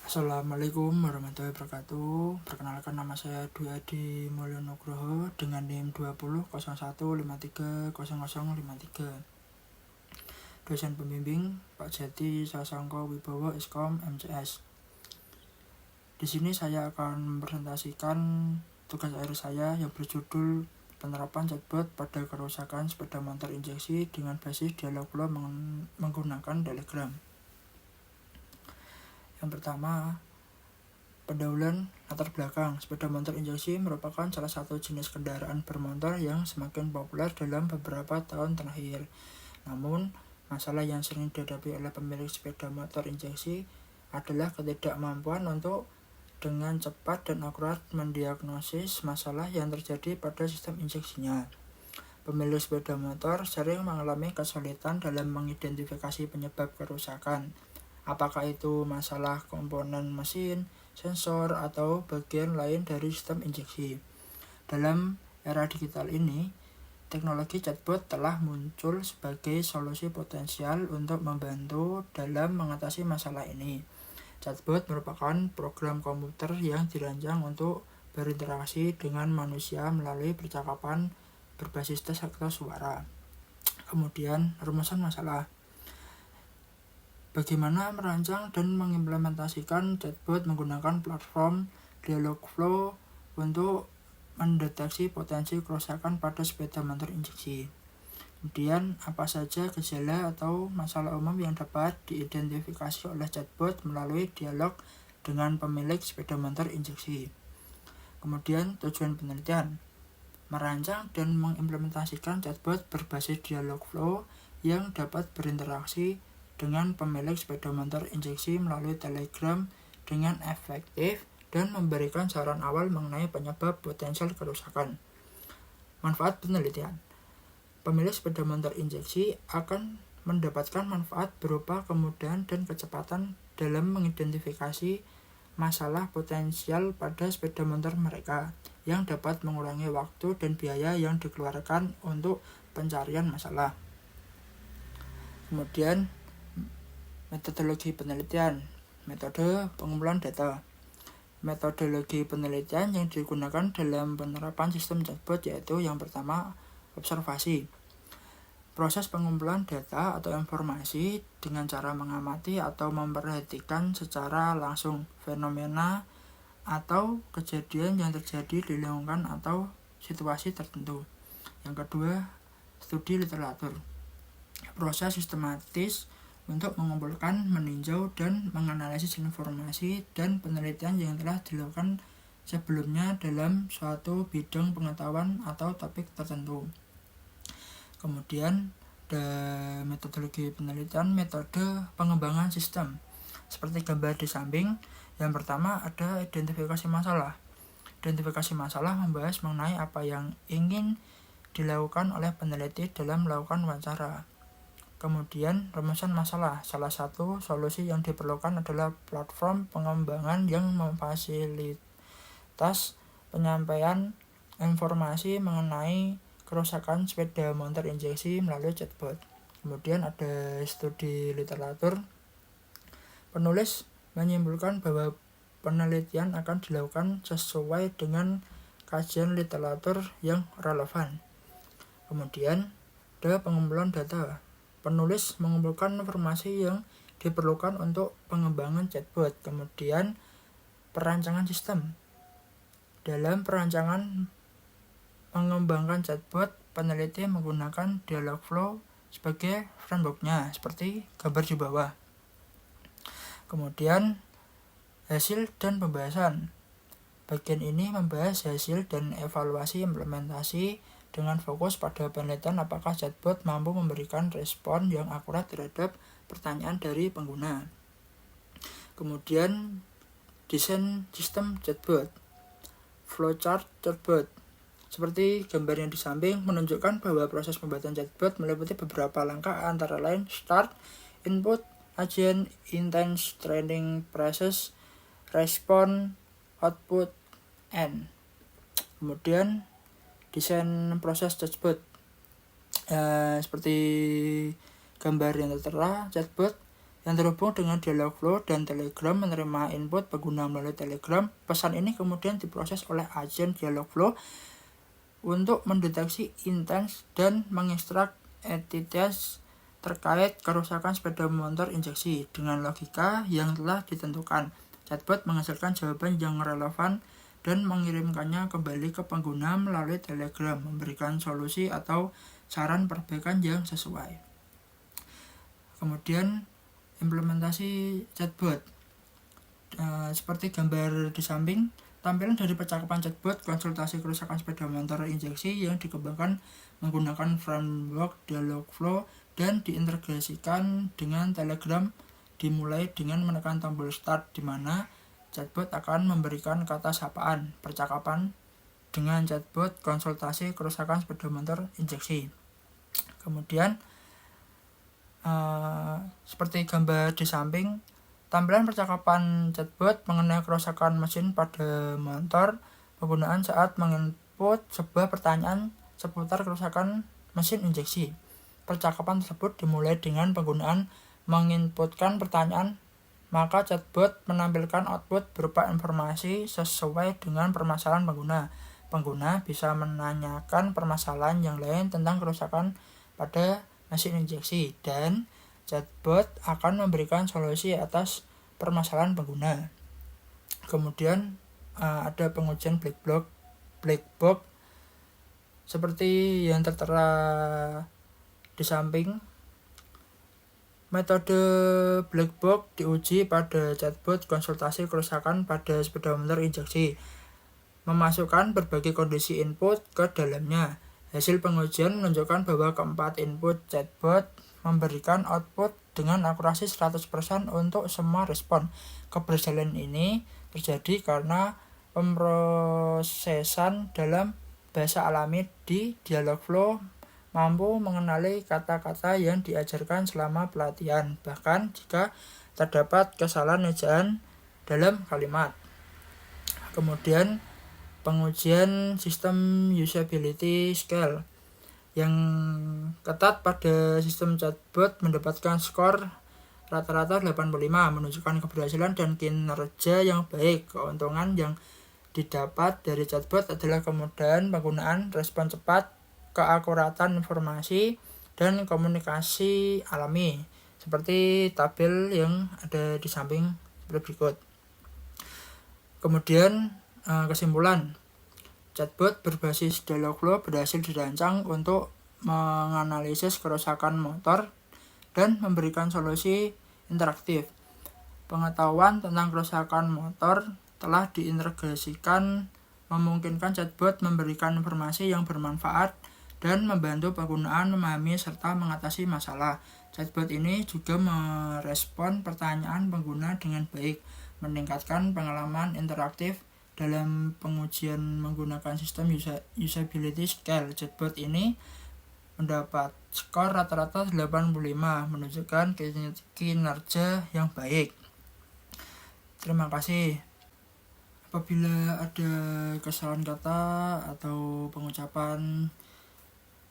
Assalamualaikum warahmatullahi wabarakatuh. Perkenalkan, nama saya Dwi Adi Mulyonugroho dengan NIM 20.01530053. Dosen pembimbing Pak Jati Sasongko Wibowo Iskom MCS. Di sini saya akan mempresentasikan tugas akhir saya yang berjudul penerapan chatbot pada kerusakan sepeda motor injeksi dengan basis Dialogflow menggunakan Telegram. Yang pertama, pendahuluan latar belakang. Sepeda motor injeksi merupakan salah satu jenis kendaraan bermotor yang semakin populer dalam beberapa tahun terakhir. Namun, masalah yang sering dihadapi oleh pemilik sepeda motor injeksi adalah ketidakmampuan untuk dengan cepat dan akurat mendiagnosis masalah yang terjadi pada sistem injeksinya. Pemilik sepeda motor sering mengalami kesulitan dalam mengidentifikasi penyebab kerusakan. Apakah itu masalah komponen mesin, sensor, atau bagian lain dari sistem injeksi. Dalam era digital ini, teknologi chatbot telah muncul sebagai solusi potensial untuk membantu dalam mengatasi masalah ini. Chatbot merupakan program komputer yang dirancang untuk berinteraksi dengan manusia melalui percakapan berbasis teks atau suara. Kemudian, rumusan masalah. Bagaimana merancang dan mengimplementasikan chatbot menggunakan platform Dialogflow untuk mendeteksi potensi kerusakan pada sepeda motor injeksi. Kemudian, apa saja gejala atau masalah umum yang dapat diidentifikasi oleh chatbot melalui dialog dengan pemilik sepeda motor injeksi. Kemudian, tujuan penelitian. Merancang dan mengimplementasikan chatbot berbasis Dialogflow yang dapat berinteraksi dengan pemilik sepeda motor injeksi melalui Telegram dengan efektif dan memberikan saran awal mengenai penyebab potensial kerusakan. Manfaat penelitian. Pemilik sepeda motor injeksi akan mendapatkan manfaat berupa kemudahan dan kecepatan dalam mengidentifikasi masalah potensial pada sepeda motor mereka, yang dapat mengurangi waktu dan biaya yang dikeluarkan untuk pencarian masalah. Kemudian, metodologi penelitian, metode pengumpulan data. Metodologi penelitian yang digunakan dalam penerapan sistem chatbot yaitu yang pertama, observasi. Proses pengumpulan data atau informasi dengan cara mengamati atau memperhatikan secara langsung fenomena atau kejadian yang terjadi di lingkungan atau situasi tertentu. Yang kedua, studi literatur. Proses sistematis untuk mengumpulkan, meninjau, dan menganalisis informasi dan penelitian yang telah dilakukan sebelumnya dalam suatu bidang pengetahuan atau topik tertentu. Kemudian, ada metodologi penelitian, metode pengembangan sistem. Seperti gambar di samping, yang pertama ada identifikasi masalah. Identifikasi masalah membahas mengenai apa yang ingin dilakukan oleh peneliti dalam melakukan wawancara. Kemudian, rumusan masalah. Salah satu solusi yang diperlukan adalah platform pengembangan yang memfasilitas penyampaian informasi mengenai kerusakan sepeda motor injeksi melalui chatbot. Kemudian ada studi literatur. Penulis menyimpulkan bahwa penelitian akan dilakukan sesuai dengan kajian literatur yang relevan. Kemudian, ada pengumpulan data. Penulis mengumpulkan informasi yang diperlukan untuk pengembangan chatbot. Kemudian, perancangan sistem. Dalam perancangan mengembangkan chatbot, peneliti menggunakan Dialogflow sebagai frameworknya, seperti gambar di bawah. Kemudian, hasil dan pembahasan. Bagian ini membahas hasil dan evaluasi implementasi dengan fokus pada penelitian apakah chatbot mampu memberikan respon yang akurat terhadap pertanyaan dari pengguna. Kemudian, desain sistem chatbot. Flowchart chatbot. Seperti gambar yang di samping menunjukkan bahwa proses pembuatan chatbot meliputi beberapa langkah antara lain start, input, agent, intent, training, process, respon, output, end. Kemudian, desain proses chatbot. Seperti gambar yang tertera, chatbot yang terhubung dengan Dialogflow dan Telegram menerima input pengguna melalui Telegram. Pesan ini kemudian diproses oleh agen Dialogflow untuk mendeteksi intent dan mengekstrak entitas terkait kerusakan sepeda motor injeksi. Dengan logika yang telah ditentukan, chatbot menghasilkan jawaban yang relevan dan mengirimkannya kembali ke pengguna melalui Telegram, memberikan solusi atau saran perbaikan yang sesuai. Kemudian implementasi chatbot, seperti gambar di samping, tampilan dari percakapan chatbot konsultasi kerusakan sepeda motor injeksi yang dikembangkan menggunakan framework Dialogflow dan diintegrasikan dengan Telegram dimulai dengan menekan tombol start, di mana chatbot akan memberikan kata sapaan percakapan dengan chatbot konsultasi kerusakan sepeda motor injeksi. Kemudian seperti gambar di samping, tampilan percakapan chatbot mengenai kerusakan mesin pada motor penggunaan saat menginput sebuah pertanyaan seputar kerusakan mesin injeksi. Percakapan tersebut dimulai dengan penggunaan menginputkan pertanyaan, maka chatbot menampilkan output berupa informasi sesuai dengan permasalahan pengguna. Pengguna bisa menanyakan permasalahan yang lain tentang kerusakan pada mesin injeksi, dan chatbot akan memberikan solusi atas permasalahan pengguna. Kemudian ada pengujian black box seperti yang tertera di samping. Metode black box diuji pada chatbot konsultasi kerusakan pada sepeda motor injeksi, memasukkan berbagai kondisi input ke dalamnya. Hasil pengujian menunjukkan bahwa keempat input chatbot memberikan output dengan akurasi 100% untuk semua respon. Keberhasilan ini terjadi karena pemrosesan dalam bahasa alami di Dialogflow mampu mengenali kata-kata yang diajarkan selama pelatihan, bahkan jika terdapat kesalahan ejaan dalam kalimat. Kemudian pengujian sistem usability scale yang ketat pada sistem chatbot mendapatkan skor rata-rata 85, menunjukkan keberhasilan dan kinerja yang baik. Keuntungan yang didapat dari chatbot adalah kemudahan penggunaan, respon cepat, keakuratan informasi, dan komunikasi alami, seperti tabel yang ada di samping berikut. Kemudian kesimpulan, chatbot berbasis Dialogflow berhasil dirancang untuk menganalisis kerusakan motor dan memberikan solusi interaktif. Pengetahuan tentang kerusakan motor telah diintegrasikan, memungkinkan chatbot memberikan informasi yang bermanfaat dan membantu penggunaan memahami serta mengatasi masalah. Chatbot ini juga merespon pertanyaan pengguna dengan baik, meningkatkan pengalaman interaktif. Dalam pengujian menggunakan sistem usability scale, chatbot ini mendapat skor rata-rata 85, menunjukkan kinerja yang baik. Terima kasih. Apabila ada kesalahan kata atau pengucapan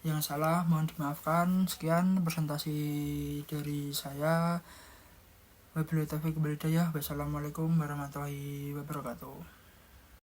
yang salah, mohon dimaafkan. Sekian presentasi dari saya. Wabillahi taufiq wal hidayah. Wassalamualaikum warahmatullahi wabarakatuh.